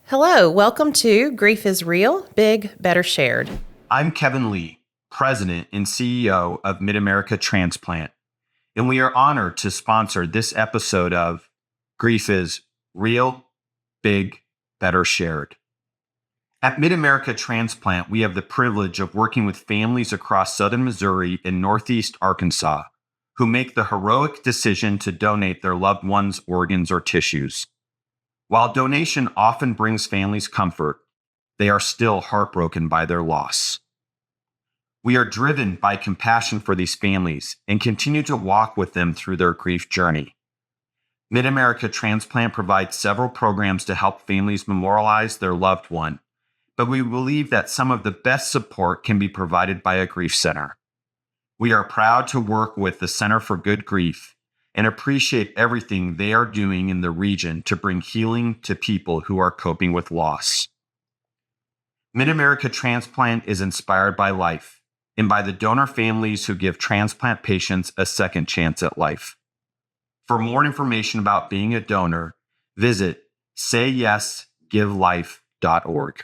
Hello, welcome to Grief is Real, Big, Better Shared. I'm Kevin Lee, President and CEO of Mid-America Transplant, and we are honored to sponsor this episode of Grief is Real, Big, Better Shared. At Mid-America Transplant, we have the privilege of working with families across southern Missouri and northeast Arkansas who make the heroic decision to donate their loved ones' organs or tissues. While donation often brings families comfort, they are still heartbroken by their loss. We are driven by compassion for these families and continue to walk with them through their grief journey. Mid-America Transplant provides several programs to help families memorialize their loved one, but we believe that some of the best support can be provided by a grief center. We are proud to work with the Center for Good Grief and appreciate everything they are doing in the region to bring healing to people who are coping with loss. Mid-America Transplant is inspired by life and by the donor families who give transplant patients a second chance at life. For more information about being a donor, visit sayyesgivelife.org.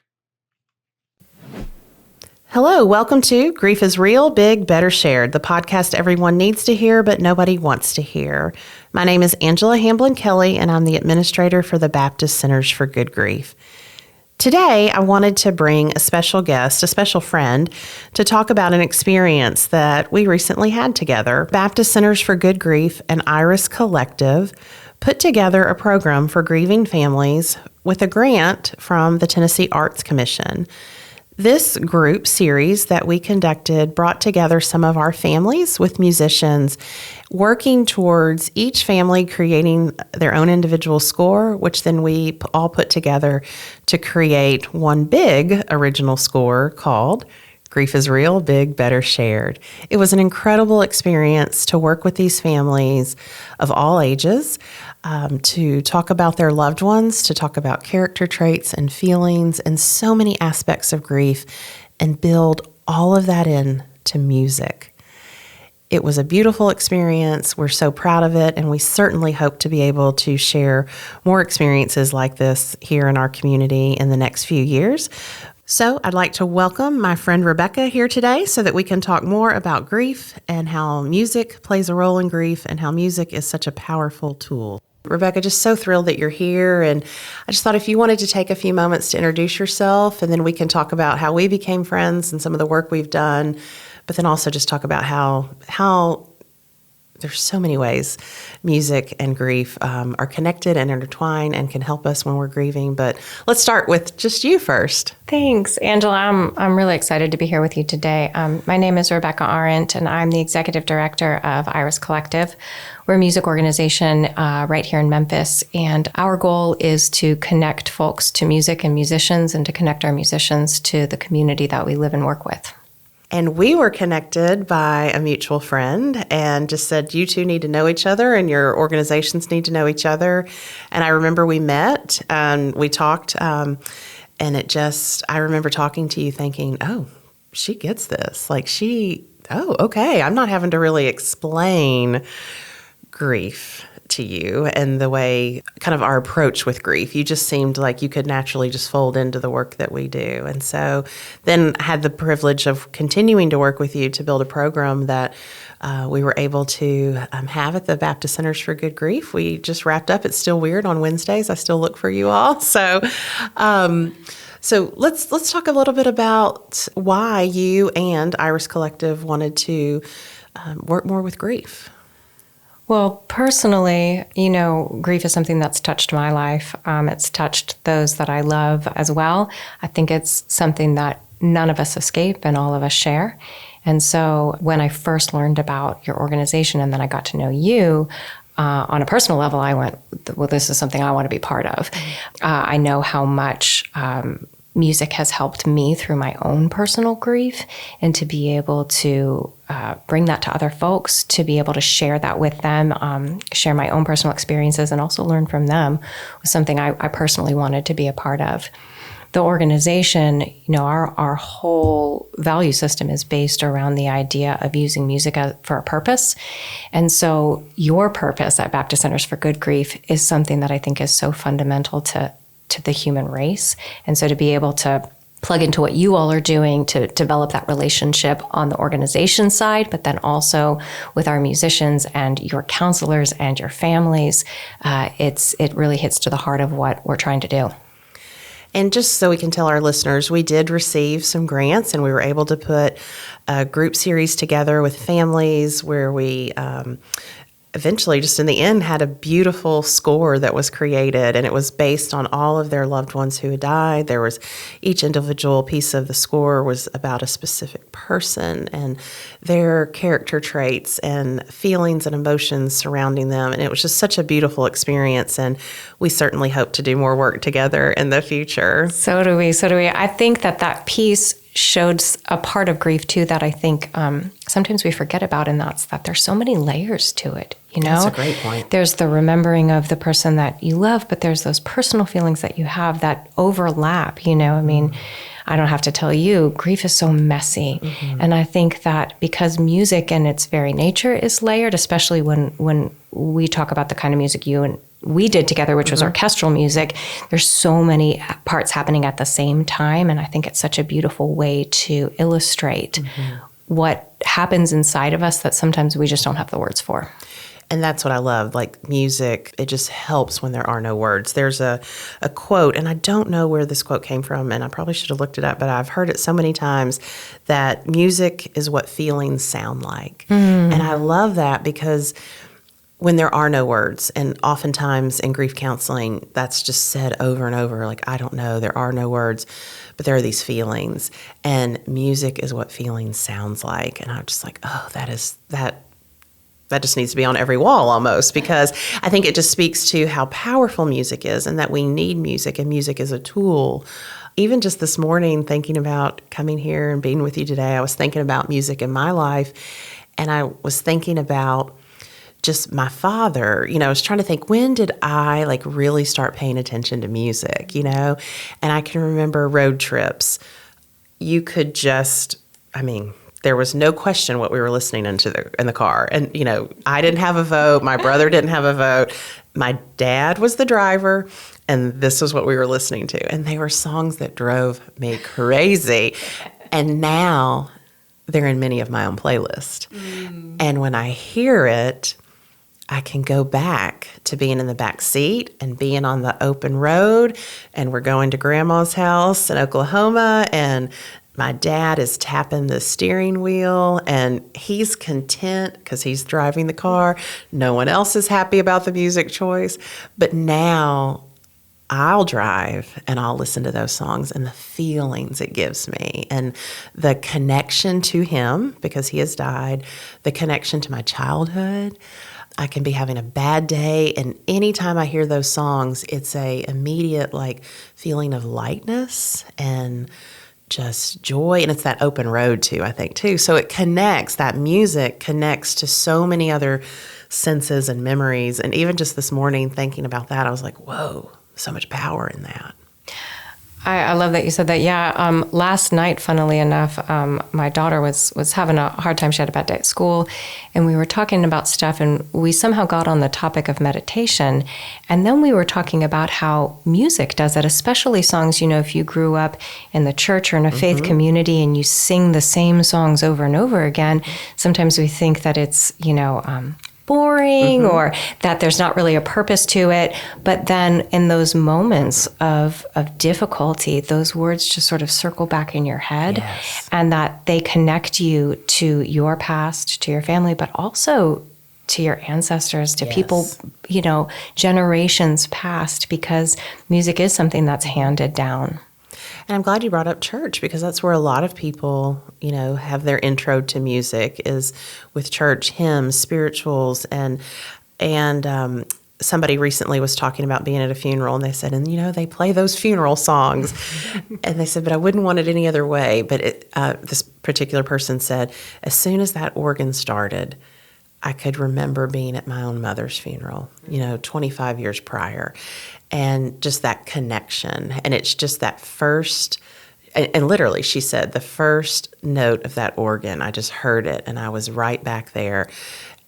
Hello, welcome to Grief is Real, Big, Better Shared, the podcast everyone needs to hear but nobody wants to hear. My name is Angela Hamblin-Kelly, and I'm the administrator for the Baptist Centers for Good Grief. Today, I wanted to bring a special guest, a special friend, to talk about an experience that we recently had together. Baptist Centers for Good Grief and Iris Collective put together a program for grieving families with a grant from the Tennessee Arts Commission. This group series that we conducted brought together some of our families with musicians, working towards each family creating their own individual score, which then we all put together to create one big original score called Grief is Real, Big, Better Shared. It was an incredible experience to work with these families of all ages, to talk about their loved ones, to talk about character traits and feelings and so many aspects of grief, and build all of that into music. It was a beautiful experience. We're so proud of it, and we certainly hope to be able to share more experiences like this here in our community in the next few years. So I'd like to welcome my friend Rebecca here today so that we can talk more about grief and how music plays a role in grief and how music is such a powerful tool. Rebecca, just so thrilled that you're here, and I just thought if you wanted to take a few moments to introduce yourself, and then we can talk about how we became friends and some of the work we've done, but then also just talk about how there's so many ways music and grief are connected and intertwined and can help us when we're grieving. But let's start with just you first. Thanks, Angela. I'm really excited to be here with you today. My name is Rebecca Arendt, and I'm the executive director of Iris Collective. We're a music organization right here in Memphis, and our goal is to connect folks to music and musicians, and to connect our musicians to the community that we live and work with. And we were connected by a mutual friend and just said, you two need to know each other and your organizations need to know each other. And I remember we met and we talked, and I remember talking to you thinking, oh, she gets this. Okay, I'm not having to really explain grief to you and the way kind of our approach with grief. You just seemed like you could naturally just fold into the work that we do. And so then I had the privilege of continuing to work with you to build a program that we were able to have at the Baptist Centers for Good Grief. We just wrapped up. It's still weird on Wednesdays. I still look for you all. So let's talk a little bit about why you and Iris Collective wanted to work more with grief. Well, personally, grief is something that's touched my life. It's touched those that I love as well. I think it's something that none of us escape and all of us share. And so when I first learned about your organization and then I got to know you, on a personal level, I went, well, this is something I want to be part of. I know how much music has helped me through my own personal grief, and to be able to bring that to other folks, to be able to share that with them, share my own personal experiences, and also learn from them was something I personally wanted to be a part of. The organization, our whole value system is based around the idea of using music for a purpose. And so your purpose at Baptist Centers for Good Grief is something that I think is so fundamental to to the human race. And so to be able to plug into what you all are doing to develop that relationship on the organization side, but then also with our musicians and your counselors and your families, it really hits to the heart of what we're trying to do. And just so we can tell our listeners, we did receive some grants, and we were able to put a group series together with families where we eventually, just in the end, had a beautiful score that was created, and it was based on all of their loved ones who had died. There was each individual piece of the score was about a specific person and their character traits and feelings and emotions surrounding them. And it was just such a beautiful experience, and we certainly hope to do more work together in the future. So do we. I think that piece showed a part of grief too that I think sometimes we forget about, and that's that there's so many layers to it. You know, that's a great point. There's the remembering of the person that you love, but there's those personal feelings that you have that overlap. You know, I mean, I don't have to tell you, grief is so messy, and I think that because music in its very nature is layered, especially when we talk about the kind of music you and we did together, which was orchestral music, there's so many parts happening at the same time. And I think it's such a beautiful way to illustrate what happens inside of us that sometimes we just don't have the words for. And that's what I love, like music, it just helps when there are no words. There's a quote, and I don't know where this quote came from, and I probably should have looked it up, but I've heard it so many times that music is what feelings sound like. And I love that because when there are no words, and oftentimes in grief counseling, that's just said over and over, like, I don't know, there are no words, but there are these feelings, and music is what feelings sounds like. And I'm just like, oh, that just needs to be on every wall almost, because I think it just speaks to how powerful music is and that we need music, and music is a tool. Even just this morning, thinking about coming here and being with you today, I was thinking about music in my life, and I was thinking about just my father. You know, I was trying to think, when did I like really start paying attention to music, you know? And I can remember road trips. You could just, there was no question what we were listening in the car. And, you know, I didn't have a vote. My brother didn't have a vote. My dad was the driver, and this was what we were listening to. And they were songs that drove me crazy. And now they're in many of my own playlists. And when I hear it, I can go back to being in the back seat and being on the open road, and we're going to grandma's house in Oklahoma, and my dad is tapping the steering wheel, and he's content because he's driving the car. No one else is happy about the music choice. But now I'll drive and I'll listen to those songs and the feelings it gives me and the connection to him because he has died, the connection to my childhood. I can be having a bad day, and anytime I hear those songs, it's a immediate like feeling of lightness and just joy. And it's that open road too, I think too. So it connects, that music connects to so many other senses and memories. And even just this morning thinking about that, I was like, whoa, so much power in that. I love that you said that. Yeah. Last night, funnily enough, my daughter was having a hard time. She had a bad day at school, and we were talking about stuff, and we somehow got on the topic of meditation. And then we were talking about how music does it, especially songs, you know, if you grew up in the church or in a faith community and you sing the same songs over and over again, sometimes we think that it's, you know, boring or that there's not really a purpose to it. But then in those moments of difficulty, those words just sort of circle back in your head, and that they connect you to your past, to your family, but also to your ancestors, to people, you know, generations past, because music is something that's handed down. And I'm glad you brought up church, because that's where a lot of people, you know, have their intro to music is with church, hymns, spirituals. And somebody recently was talking about being at a funeral, and they said, and, you know, they play those funeral songs. And they said, but I wouldn't want it any other way. But this particular person said, as soon as that organ started, I could remember being at my own mother's funeral, you know, 25 years prior. And just that connection. And it's just that first, and literally she said, the first note of that organ, I just heard it and I was right back there.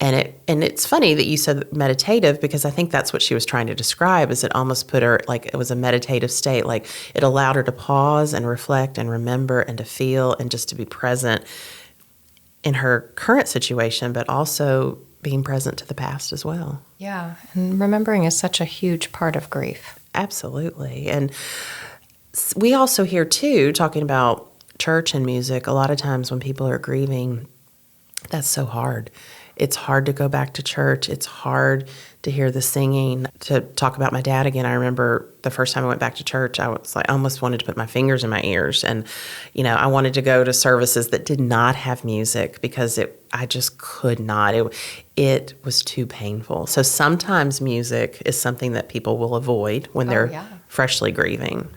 And it's funny that you said meditative, because I think that's what she was trying to describe, is it almost put her, like, it was a meditative state. Like, it allowed her to pause and reflect and remember and to feel and just to be present in her current situation, but also being present to the past as well. Yeah, and remembering is such a huge part of grief. Absolutely. And we also hear, too, talking about church and music, a lot of times when people are grieving, that's so hard. It's hard to go back to church. It's hard to hear the singing. To talk about my dad again, I remember the first time I went back to church, I was like, I almost wanted to put my fingers in my ears. And, I wanted to go to services that did not have music, because I just could not. It was too painful. So sometimes music is something that people will avoid when they're freshly grieving.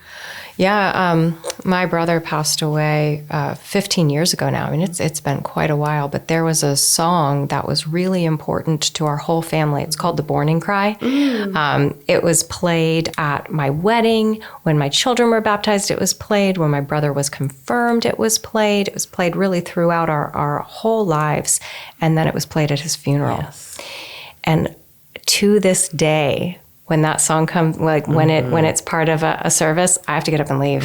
Yeah, my brother passed away 15 years ago now. I mean, it's been quite a while, but there was a song that was really important to our whole family. It's called The Mourning Cry. It was played at my wedding. When my children were baptized, it was played. When my brother was confirmed, it was played. It was played really throughout our whole lives. And then it was played at his funeral. Yes. And to this day, when that song comes, like when it's part of a service, I have to get up and leave.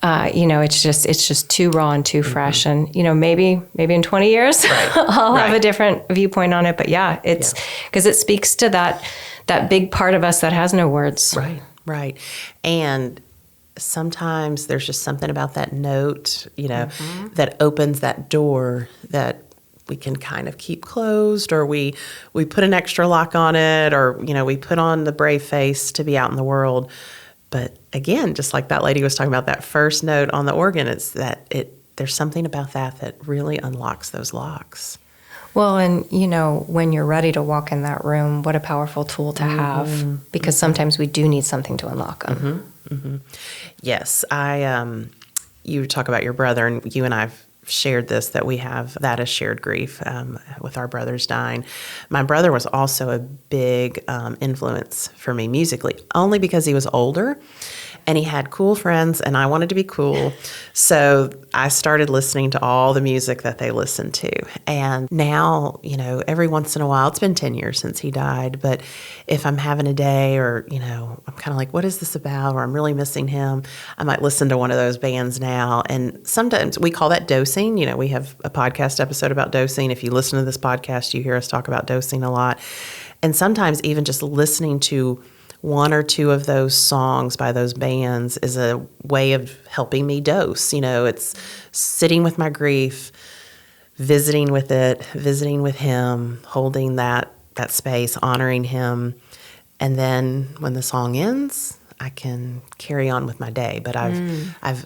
It's just too raw and too fresh. And maybe in 20 years, I'll have a different viewpoint on it. But yeah, it's because it speaks to that big part of us that has no words. Right. And sometimes there's just something about that note, that opens that door that we can kind of keep closed, or we put an extra lock on it, or, we put on the brave face to be out in the world. But again, just like that lady was talking about, that first note on the organ, it's there's something about that really unlocks those locks. Well, and, when you're ready to walk in that room, what a powerful tool to have, because sometimes we do need something to unlock them. Yes. You talk about your brother, and you and I've shared this, that we have that as shared grief with our brothers dying. My brother was also a big influence for me musically, only because he was older and he had cool friends, and I wanted to be cool. So I started listening to all the music that they listened to. And now, every once in a while, it's been 10 years since he died, but if I'm having a day, or, I'm kind of like, what is this about? Or I'm really missing him, I might listen to one of those bands now. And sometimes we call that dosing. We have a podcast episode about dosing. If you listen to this podcast, you hear us talk about dosing a lot. And sometimes even just listening to one or two of those songs by those bands is a way of helping me dose. It's sitting with my grief, visiting with it, visiting with him, holding that space, honoring him. And then when the song ends, I can carry on with my day. But I've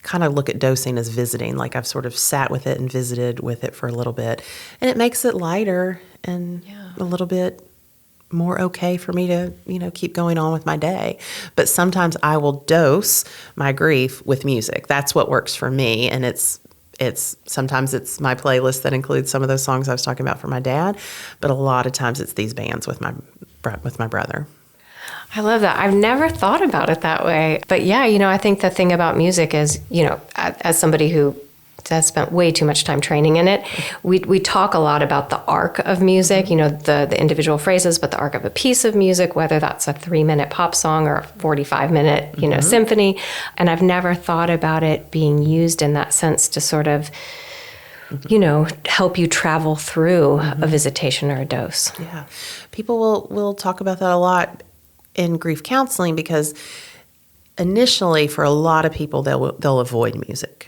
kind of look at dosing as visiting. Like, I've sort of sat with it and visited with it for a little bit. And it makes it lighter and a little bit more okay for me to, keep going on with my day. But sometimes I will dose my grief with music. That's what works for me. And it's sometimes it's my playlist that includes some of those songs I was talking about for my dad, but a lot of times it's these bands with my brother. I love that. I've never thought about it that way. But yeah, I think the thing about music is, as somebody who has spent way too much time training in it, we talk a lot about the arc of music, the individual phrases, but the arc of a piece of music, whether that's a 3-minute pop song or a 45-minute, symphony. And I've never thought about it being used in that sense to sort of, help you travel through a visitation or a dose. Yeah. People will talk about that a lot in grief counseling, because initially for a lot of people, they'll avoid music.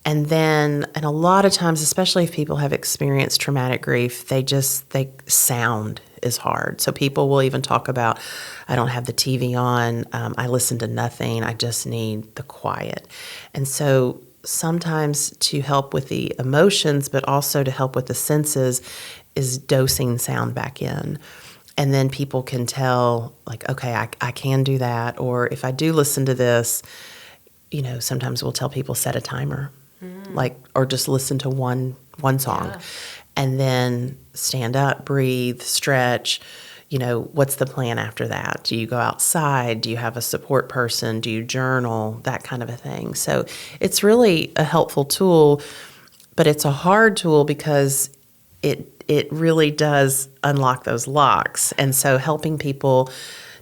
And then, and a lot of times, especially if people have experienced traumatic grief, sound is hard. So people will even talk about, I don't have the TV on, I listen to nothing, I just need the quiet. And so sometimes to help with the emotions, but also to help with the senses, is dosing sound back in. And then people can tell, like, okay, I can do that. Or if I do listen to this, sometimes we'll tell people set a timer. Or just listen to one song, and then stand up, breathe, stretch. What's the plan after that? Do you go outside? Do you have a support person? Do you journal? That kind of a thing. So it's really a helpful tool, but it's a hard tool because it really does unlock those locks. And so helping people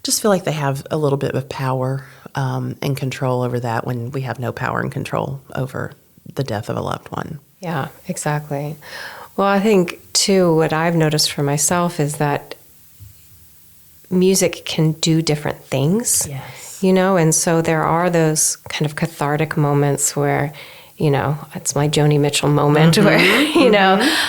just feel like they have a little bit of power and control over that when we have no power and control over the death of a loved one. Yeah, exactly. Well, I think, too, what I've noticed for myself is that music can do different things. Yes. And so there are those kind of cathartic moments where, it's my Joni Mitchell moment where,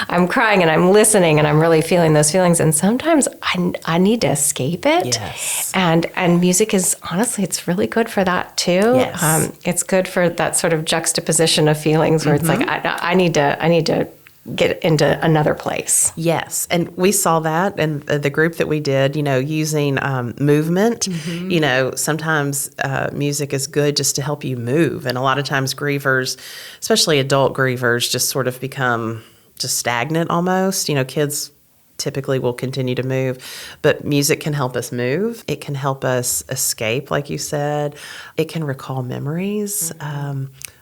I'm crying and I'm listening and I'm really feeling those feelings. And sometimes I need to escape it. Yes. And music is, honestly, it's really good for that too. Yes. It's good for that sort of juxtaposition of feelings where it's like, I need to get into another place. Yes. And we saw that in the group that we did, using movement. Sometimes music is good just to help you move. And a lot of times grievers, especially adult grievers, just sort of become just stagnant almost. Kids typically will continue to move, but music can help us move. It can help us escape, like you said. It can recall memories.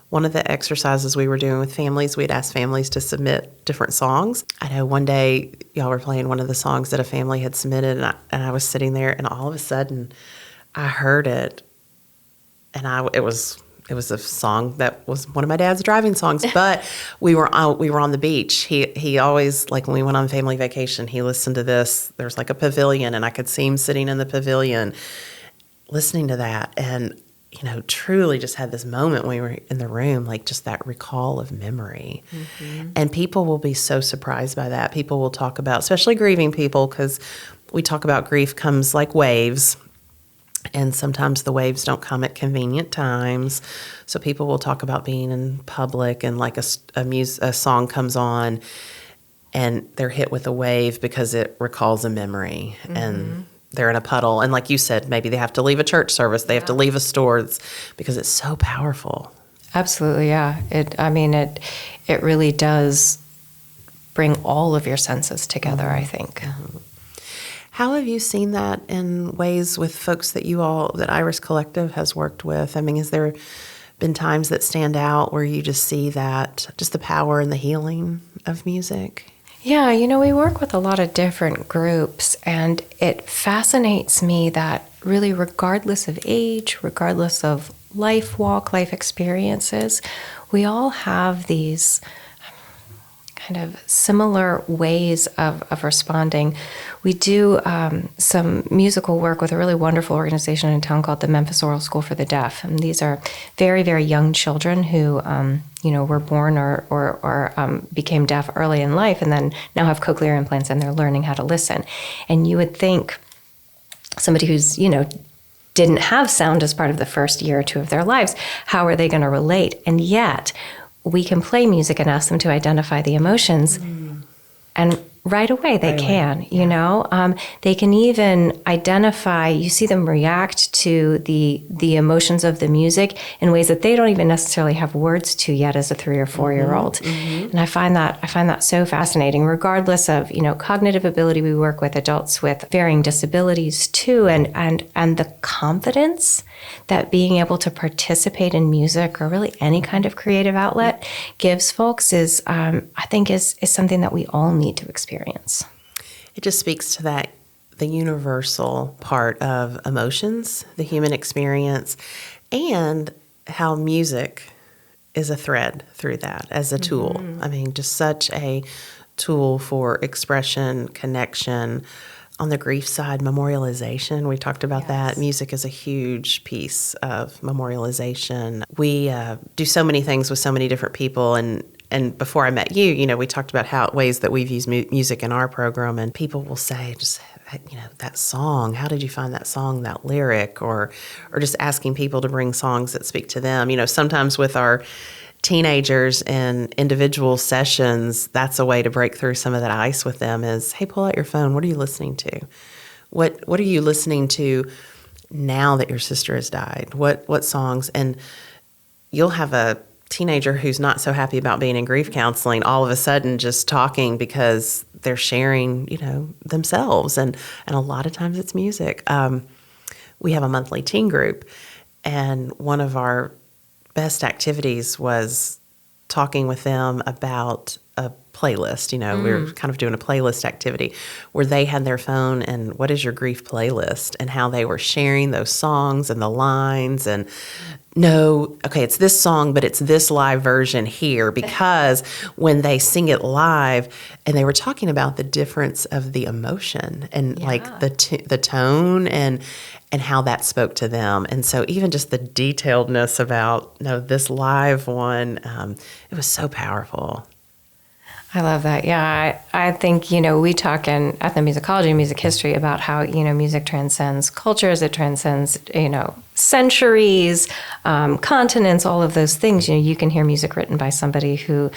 One of the exercises we were doing with families, we'd ask families to submit different songs. I know one day y'all were playing one of the songs that a family had submitted, and I was sitting there, and all of a sudden I heard it, and it was a song that was one of my dad's driving songs. But we were on the beach. He always, like when we went on family vacation, he listened to this. There's like a pavilion, and I could see him sitting in the pavilion listening to that, and truly just had this moment when we were in the room, like just that recall of memory. And people will be so surprised by that. People will talk about, especially grieving people, because we talk about grief comes like waves. And sometimes the waves don't come at convenient times. So people will talk about being in public and like a song comes on and they're hit with a wave because it recalls a memory. And they're in a puddle. And like you said, maybe they have to leave a church service. They have to leave a store because it's so powerful. Absolutely, yeah. It really does bring all of your senses together, I think. How have you seen that in ways with folks that that Iris Collective has worked with? Has there been times that stand out where you just see that, just the power and the healing of music? Yeah, we work with a lot of different groups, and it fascinates me that really regardless of age, regardless of life walk, life experiences, we all have these kind of similar ways of responding. We do some musical work with a really wonderful organization in town called the Memphis Oral School for the Deaf. And these are very, very young children who, were born or became deaf early in life and then now have cochlear implants and they're learning how to listen. And you would think somebody who's, didn't have sound as part of the first year or two of their lives, how are they going to relate? And yet we can play music and ask them to identify the emotions, and right away they can. They can even identify. You see them react to the emotions of the music in ways that they don't even necessarily have words to yet as a 3 or 4 year old. And I find that so fascinating. Regardless of cognitive ability, we work with adults with varying disabilities too, and the confidence that being able to participate in music or really any kind of creative outlet gives folks is, I think, is something that we all need to experience. It just speaks to the universal part of emotions, the human experience, and how music is a thread through that as a tool. Just such a tool for expression, connection. On the grief side, memorialization, we talked about that. Music is a huge piece of memorialization. We do so many things with so many different people, and before I met you, we talked about ways that we've used music in our program, and people will say, just, that song, how did you find that song, that lyric, or just asking people to bring songs that speak to them. Sometimes with our teenagers and individual sessions, that's a way to break through some of that ice with them is, hey, pull out your phone. What are you listening to? What are you listening to now that your sister has died? What songs? And you'll have a teenager who's not so happy about being in grief counseling all of a sudden just talking because they're sharing, themselves. And a lot of times it's music. We have a monthly teen group, and one of our best activities was talking with them about a playlist. We were kind of doing a playlist activity where they had their phone and what is your grief playlist, and how they were sharing those songs and the lines, and no, okay, it's this song, but it's this live version here, because when they sing it live, and they were talking about the difference of the emotion and like the tone and how that spoke to them. And so even just the detailedness about this live one, it was so powerful. I love that. Yeah, I think, we talk in ethnomusicology and music history about how, music transcends cultures, it transcends, centuries, continents, all of those things. You can hear music written by somebody who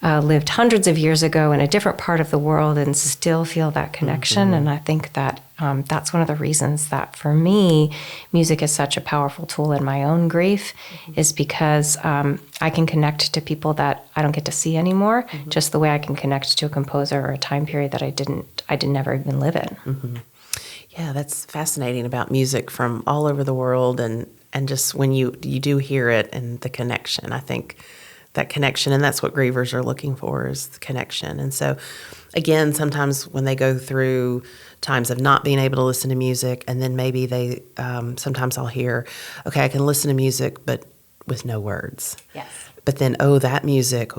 lived hundreds of years ago in a different part of the world and still feel that connection. Mm-hmm. And I think that that's one of the reasons that for me, music is such a powerful tool in my own grief, is because I can connect to people that I don't get to see anymore, just the way I can connect to a composer or a time period that I didn't ever even live in. Mm-hmm. Yeah, that's fascinating about music from all over the world, and just when you do hear it and the connection. I think that connection, and that's what grievers are looking for, is the connection. And so, again, sometimes when they go through times of not being able to listen to music, and then maybe they, sometimes I'll hear, okay, I can listen to music, but with no words. Yes. But then, that music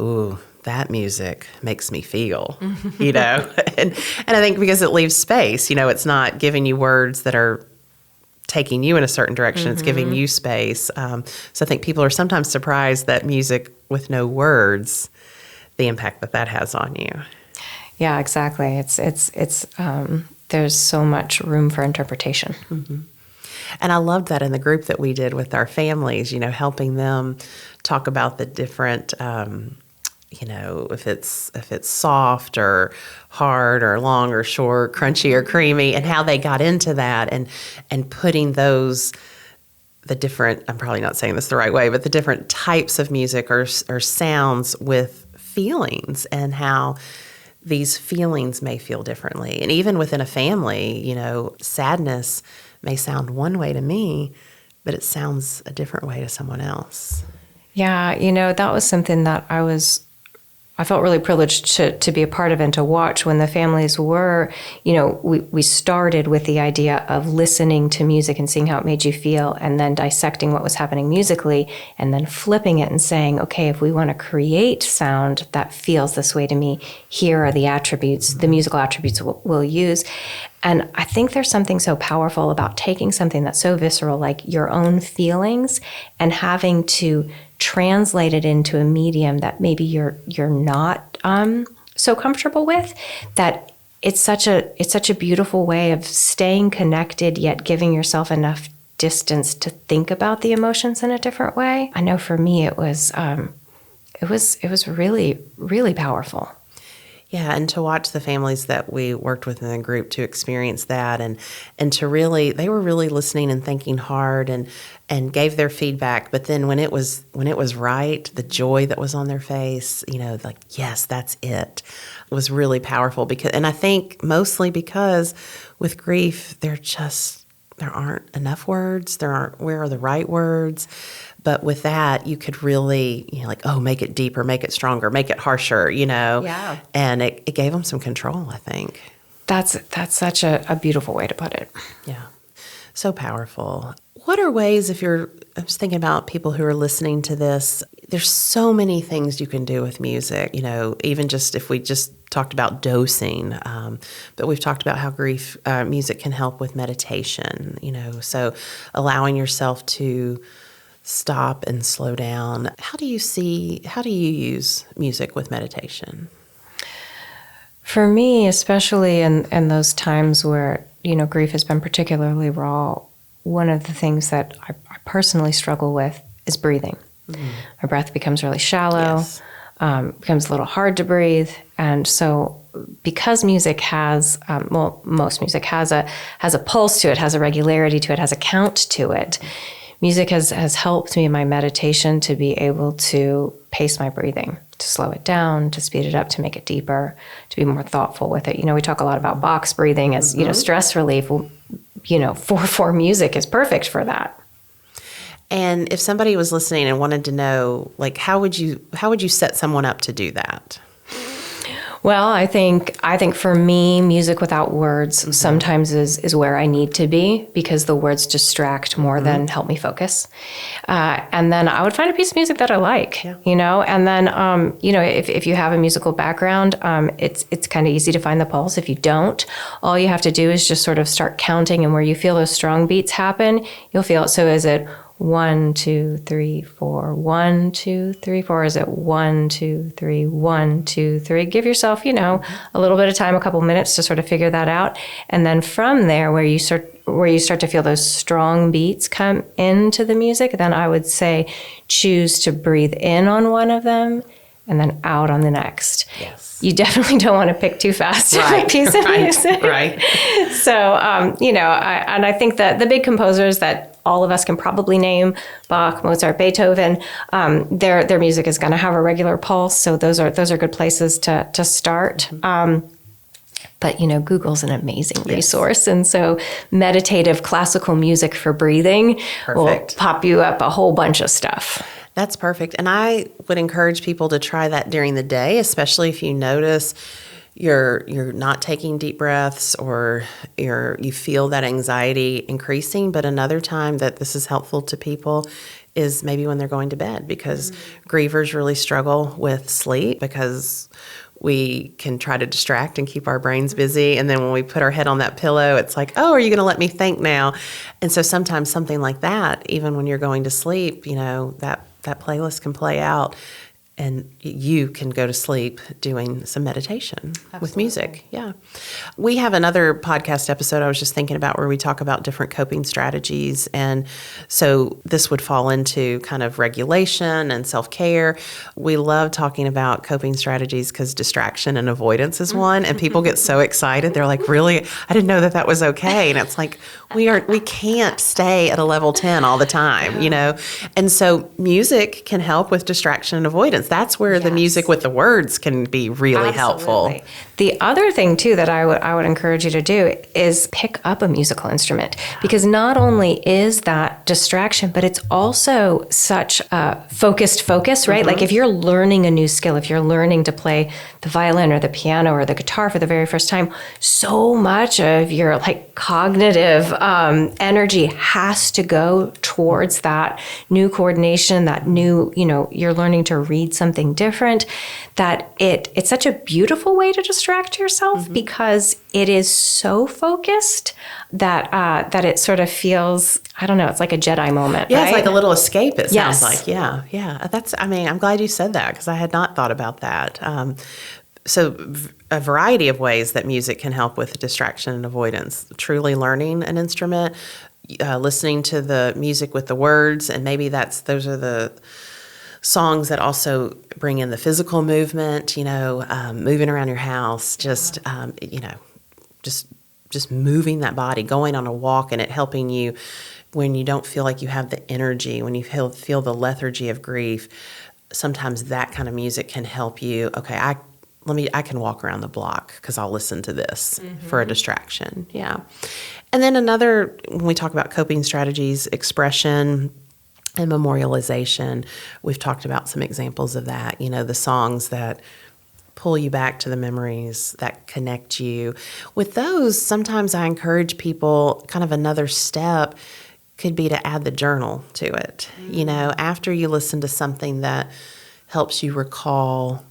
makes me feel, and I think because it leaves space, it's not giving you words that are taking you in a certain direction. It's giving you space. So I think people are sometimes surprised that music with no words, the impact that has on you. Yeah, exactly. It's there's so much room for interpretation. Mm-hmm. And I loved that in the group that we did with our families, helping them talk about the different, if it's soft or hard or long or short, crunchy or creamy, and how they got into that, and putting the different, I'm probably not saying this the right way, but the different types of music or sounds with feelings, and how these feelings may feel differently. And even within a family, sadness may sound one way to me, but it sounds a different way to someone else. Yeah, that was something that I felt really privileged to be a part of and to watch when the families were, we started with the idea of listening to music and seeing how it made you feel, and then dissecting what was happening musically, and then flipping it and saying, okay, if we want to create sound that feels this way to me, here are the attributes, the musical attributes we'll use. And I think there's something so powerful about taking something that's so visceral, like your own feelings, and having to translate it into a medium that maybe you're not so comfortable with. That it's such a beautiful way of staying connected, yet giving yourself enough distance to think about the emotions in a different way. I know for me it was really, really powerful. Yeah, and to watch the families that we worked with in the group to experience that, and to really, they were really listening and thinking hard, and gave their feedback. But then when it was right, the joy that was on their face, like, yes, that's it, was really powerful. And I think mostly because with grief, there aren't enough words. Where are the right words? But with that, you could really, make it deeper, make it stronger, make it harsher, Yeah. And it gave them some control, I think. That's such a beautiful way to put it. Yeah. So powerful. What are ways, I'm just thinking about people who are listening to this, there's so many things you can do with music, even just if we just talked about dosing, but we've talked about how grief music can help with meditation, so allowing yourself to stop and slow down. How do you use music with meditation? For me, especially in those times where, grief has been particularly raw, one of the things that I personally struggle with is breathing. Mm-hmm. My breath becomes really shallow, yes. Becomes a little hard to breathe. And so because music has, most music has a pulse to it, has a regularity to it, has a count to it. Music has helped me in my meditation to be able to pace my breathing, to slow it down, to speed it up, to make it deeper, to be more thoughtful with it. We talk a lot about box breathing as, stress relief. Well, 4/4 music is perfect for that. And if somebody was listening and wanted to know, how would you set someone up to do that? Well, I think for me, music without words sometimes is where I need to be, because the words distract more than help me focus. And then I would find a piece of music that I like, and then, if you have a musical background, it's kind of easy to find the pulse. If you don't, all you have to do is just sort of start counting, and where you feel those strong beats happen, you'll feel it. So is it 1, 2, 3, 4, 1, 2, 3, 4? Is it 1, 2, 3, 1, 2, 3? Give yourself, a little bit of time, a couple minutes to sort of figure that out. And then from there, where you start to feel those strong beats come into the music, then I would say choose to breathe in on one of them and then out on the next. Yes. You definitely don't want to pick too fast a piece of music. Right. So, I think that the big composers that all of us can probably name, Bach, Mozart, Beethoven, their music is going to have a regular pulse. So those are good places to start. But, Google's an amazing resource. And so meditative classical music for breathing will pop you up a whole bunch of stuff. That's perfect. And I would encourage people to try that during the day, especially if you notice you're not taking deep breaths or you feel that anxiety increasing. But another time that this is helpful to people is maybe when they're going to bed, because grievers really struggle with sleep because we can try to distract and keep our brains busy. And then when we put our head on that pillow, it's like, oh, are you going to let me think now? And so sometimes something like that, even when you're going to sleep, that playlist can play out and you can go to sleep doing some meditation with music. Yeah. We have another podcast episode I was just thinking about where we talk about different coping strategies. And so this would fall into kind of regulation and self-care. We love talking about coping strategies because distraction and avoidance is one. And people get so excited. They're like, really? I didn't know that was okay. And it's like, we can't stay at a level 10 all the time, And so music can help with distraction and avoidance. That's where the music with the words can be really helpful. The other thing too that I would encourage you to do is pick up a musical instrument, because not only is that distraction, but it's also such a focus, right? Like if you're learning a new skill, if you're learning to play the violin or the piano or the guitar for the very first time, so much of your cognitive energy has to go towards that new coordination, that new, you're learning to read something different, that it's such a beautiful way to distract yourself because it is so focused that it sort of feels, I don't know, it's like a Jedi moment. Yeah, right? It's like a little escape, it sounds like. Yeah. I'm glad you said that because I had not thought about that. So a variety of ways that music can help with distraction and avoidance. Truly learning an instrument, listening to the music with the words, and maybe those are the songs that also bring in the physical movement, moving around your house, just moving that body, going on a walk, and it helping you when you don't feel like you have the energy, when you feel the lethargy of grief. Sometimes that kind of music can help you. Okay, I can walk around the block because I'll listen to this for a distraction. Yeah. And then when we talk about coping strategies, expression and memorialization, we've talked about some examples of that, the songs that pull you back to the memories that connect you. With those, sometimes I encourage people, kind of another step could be to add the journal to it. After you listen to something that helps you recall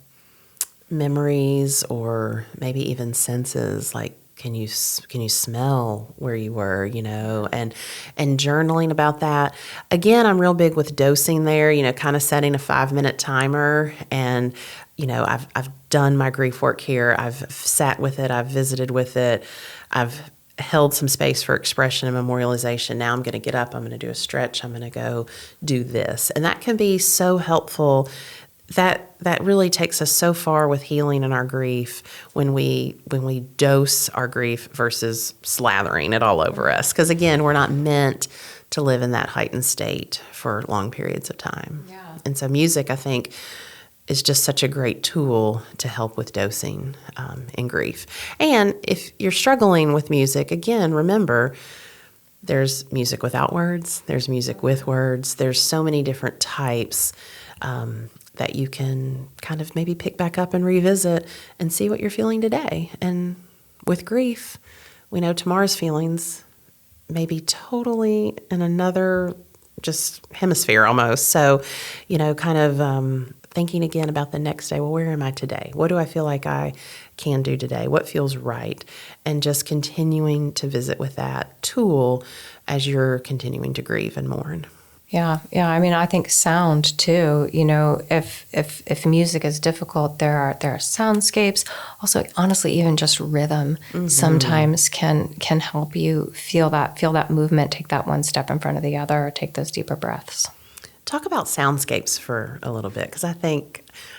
memories or maybe even senses, like can you smell where you were, and journaling about that. Again, I'm real big with dosing there, kind of setting a 5-minute timer. And, I've done my grief work here. I've sat with it. I've visited with it. I've held some space for expression and memorialization. Now I'm going to get up. I'm going to do a stretch. I'm going to go do this. And that can be so helpful. That really takes us so far with healing in our grief when we dose our grief versus slathering it all over us. Because again, we're not meant to live in that heightened state for long periods of time. Yeah. And so music, I think, is just such a great tool to help with dosing in grief. And if you're struggling with music, again, remember, there's music without words, there's music with words, there's so many different types. that you can kind of maybe pick back up and revisit and see what you're feeling today. And with grief, we know tomorrow's feelings may be totally in another just hemisphere almost. So, kind of thinking again about the next day. Well, where am I today? What do I feel like I can do today? What feels right? And just continuing to visit with that tool as you're continuing to grieve and mourn. Yeah. I mean, I think sound too. If music is difficult, there are soundscapes. Also, honestly, even just rhythm sometimes can help you feel that movement. Take that one step in front of the other, or take those deeper breaths. Talk about soundscapes for a little bit, because I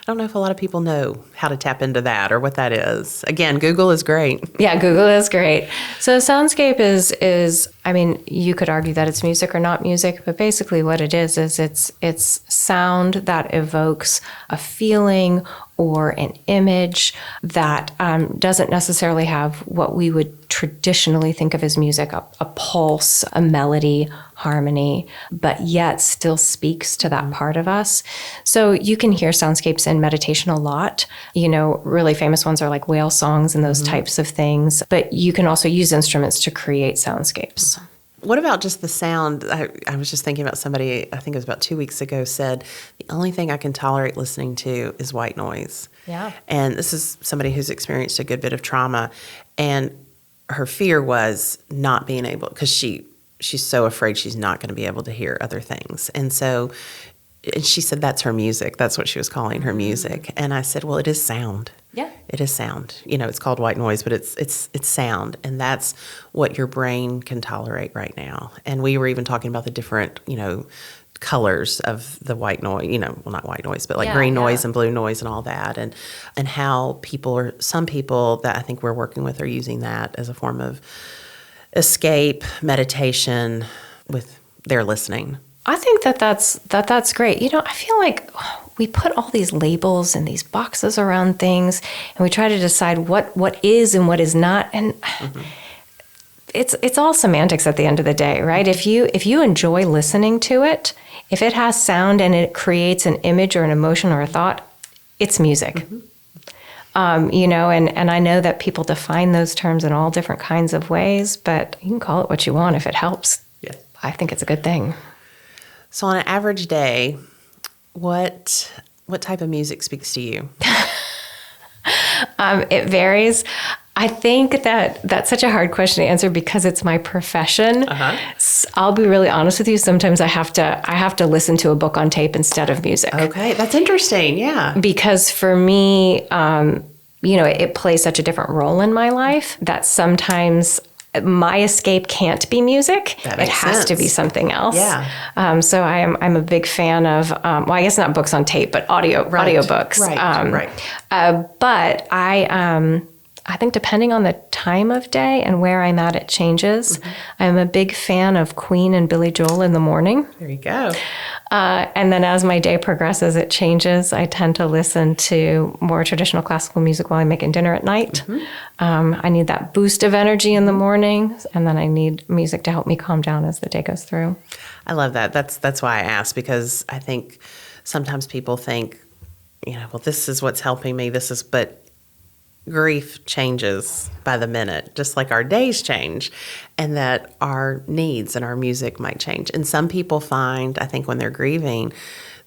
don't know if a lot of people know how to tap into that or what that is. Again, Google is great. Yeah, Google is great. So soundscape is I mean, you could argue that it's music or not music, but basically what it is it's sound that evokes a feeling or an image that doesn't necessarily have what we would traditionally think of as music, a pulse, a melody, harmony, but yet still speaks to that part of us. So you can hear soundscapes in meditation a lot. Really famous ones are like whale songs and those types of things, but you can also use instruments to create soundscapes. What about just the sound? I was just thinking about somebody, I think it was about 2 weeks ago, said, the only thing I can tolerate listening to is white noise. Yeah. And this is somebody who's experienced a good bit of trauma. And her fear was not being able, because she's so afraid she's not going to be able to hear other things. And she said that's her music. That's what she was calling her music. And I said, well, it is sound. Yeah. It is sound. It's called white noise, but it's sound. And that's what your brain can tolerate right now. And we were even talking about the different, colors of the white noise, well, not white noise, but like green noise and blue noise and all that. And how some people that I think we're working with are using that as a form of escape, meditation with their listening. I think that's great. I feel like we put all these labels and these boxes around things, and we try to decide what is and what is not. And it's all semantics at the end of the day, right? If you enjoy listening to it, if it has sound and it creates an image or an emotion or a thought, it's music. And I know that people define those terms in all different kinds of ways, but you can call it what you want if it helps. Yeah. I think it's a good thing. So on an average day, what type of music speaks to you? It varies. I think that's such a hard question to answer because it's my profession. I'll be really honest with you. Sometimes I have to listen to a book on tape instead of music. Okay, that's interesting. Yeah, because for me, it plays such a different role in my life that sometimes my escape can't be music. It has to be something else. Yeah. So I'm a big fan of, I guess not books on tape, but audiobooks. Right. But I think depending on the time of day and where I'm at, it changes. I'm a big fan of Queen and Billy Joel in the morning. There you go. And then as my day progresses, it changes. I tend to listen to more traditional classical music while I'm making dinner at night. I need that boost of energy in the morning, and then I need music to help me calm down as the day goes through. I love that. That's why I asked, because I think sometimes people think, well, this is what's helping me. But grief changes by the minute, just like our days change, and that our needs and our music might change. And some people find, I think, when they're grieving,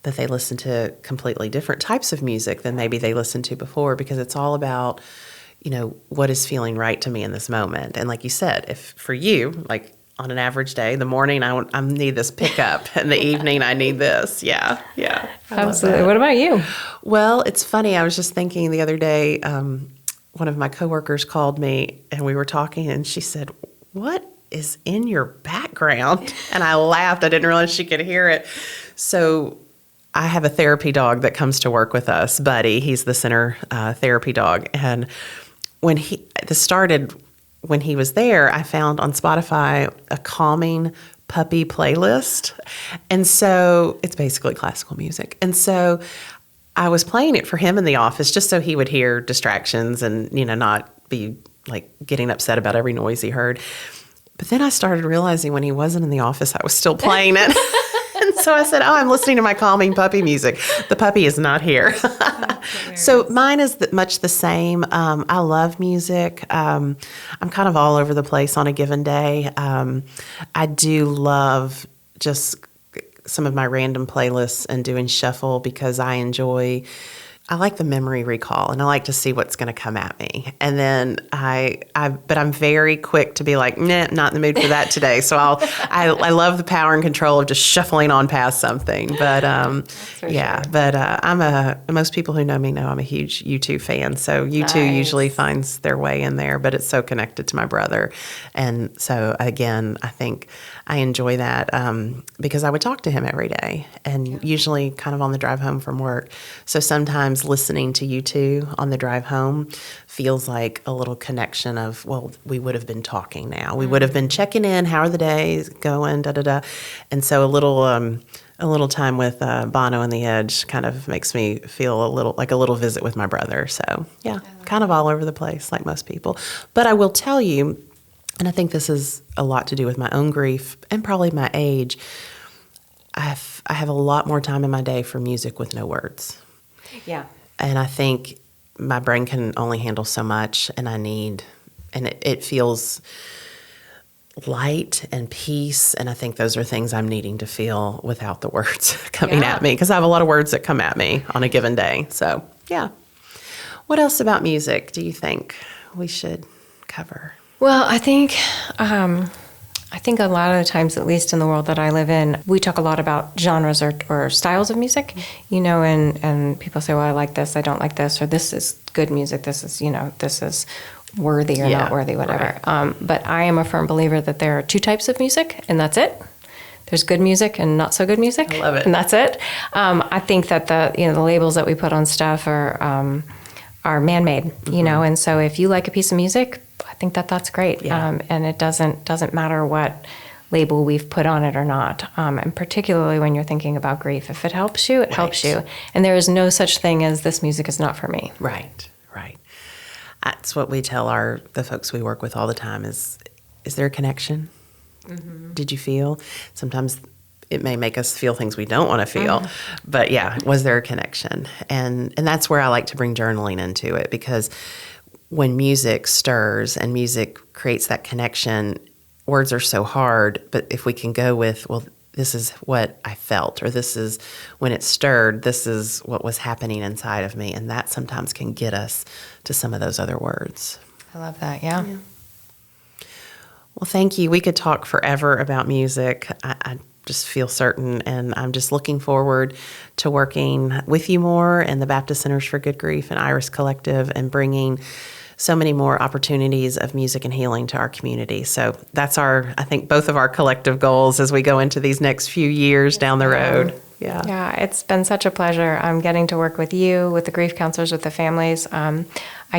that they listen to completely different types of music than maybe they listened to before, because it's all about, what is feeling right to me in this moment. And like you said, if for you, like on an average day, the morning I need this pickup, and the evening I need this. Yeah. Absolutely. What about you? Well, it's funny. I was just thinking the other day, one of my coworkers called me and we were talking, and she said, "What is in your background?" And I laughed. I didn't realize she could hear it. So I have a therapy dog that comes to work with us, Buddy. He's the center therapy dog. And when this started when he was there, I found on Spotify a calming puppy playlist. And so it's basically classical music. And so I was playing it for him in the office just so he would hear distractions and, not be like getting upset about every noise he heard. But then I started realizing when he wasn't in the office, I was still playing it. And So I said, I'm listening to my calming puppy music. The puppy is not here. So mine is much the same. I love music. I'm kind of all over the place on a given day. I do love just some of my random playlists and doing shuffle because I like the memory recall, and I like to see what's going to come at me. And then but I'm very quick to be like, nah, not in the mood for that today. So I love the power and control of just shuffling on past something. But yeah, sure. But most people who know me know I'm a huge U2 fan. So U2 usually finds their way in there, but it's so connected to my brother. And so again, I think I enjoy that because I would talk to him every day, and usually kind of on the drive home from work. So sometimes listening to U2 on the drive home feels like a little connection of, well, we would have been talking now. We would have been checking in. How are the days going? Da da da. And so a little time with Bono and the Edge kind of makes me feel a little visit with my brother. So yeah, kind of all over the place like most people. But I will tell you, and I think this is a lot to do with my own grief and probably my age, I have a lot more time in my day for music with no words. Yeah. And I think my brain can only handle so much, and it feels light and peace, and I think those are things I'm needing to feel without the words coming at me, because I have a lot of words that come at me on a given day. So, yeah. What else about music do you think we should cover? Well, I think a lot of the times, at least in the world that I live in, we talk a lot about genres or styles of music, and people say, well, I like this, I don't like this, or this is good music, this is worthy or not worthy, whatever. Right. But I am a firm believer that there are two types of music, and that's it. There's good music and not so good music. I love it. And that's it. I think that the labels that we put on stuff are man-made, mm-hmm. And so if you like a piece of music, I think that's great. Yeah. And it doesn't matter what label we've put on it or not. And particularly when you're thinking about grief, if it helps you, it helps you. And there is no such thing as this music is not for me. Right. That's what we tell the folks we work with all the time is there a connection? Mm-hmm. Did you feel? Sometimes it may make us feel things we don't want to feel, but yeah, was there a connection? And that's where I like to bring journaling into it, because when music stirs and music creates that connection, words are so hard, but if we can go with, well, this is what I felt, or this is when it stirred, this is what was happening inside of me, and that sometimes can get us to some of those other words. I love that, yeah. Well, thank you. We could talk forever about music. I just feel certain, and I'm just looking forward to working with you more and the Baptist Centers for Good Grief and Iris Collective, and bringing so many more opportunities of music and healing to our community. So that's I think both of our collective goals as we go into these next few years down the road. Yeah, it's been such a pleasure. I'm getting to work with you, with the grief counselors, with the families. I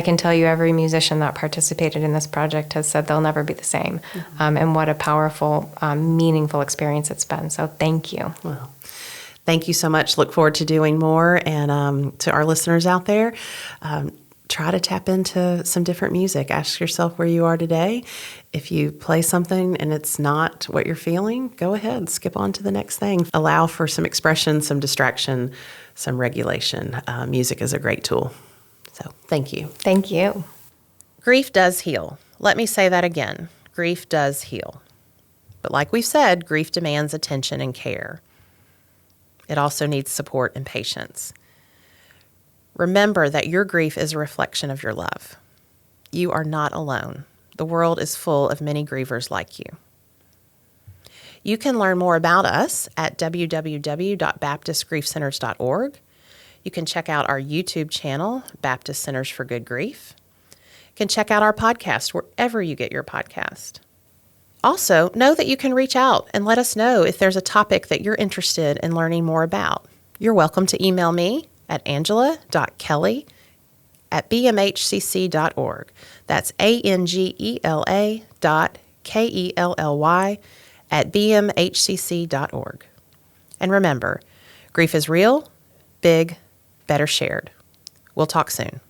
can tell you every musician that participated in this project has said they'll never be the same. Mm-hmm. And what a powerful, meaningful experience it's been. So thank you. Well, thank you so much. Look forward to doing more. And to our listeners out there, try to tap into some different music. Ask yourself where you are today. If you play something and it's not what you're feeling, go ahead, skip on to the next thing. Allow for some expression, some distraction, some regulation. Music is a great tool. So thank you. Thank you. Grief does heal. Let me say that again. Grief does heal. But like we've said, grief demands attention and care. It also needs support and patience. Remember that your grief is a reflection of your love. You are not alone. The world is full of many grievers like you. You can learn more about us at www.baptistgriefcenters.org. You can check out our YouTube channel, Baptist Centers for Good Grief. You can check out our podcast wherever you get your podcast. Also, know that you can reach out and let us know if there's a topic that you're interested in learning more about. You're welcome to email me at angela.kelly@bmhcc.org. That's angela.kelly@bmhcc.org. And remember, grief is real, big, better shared. We'll talk soon.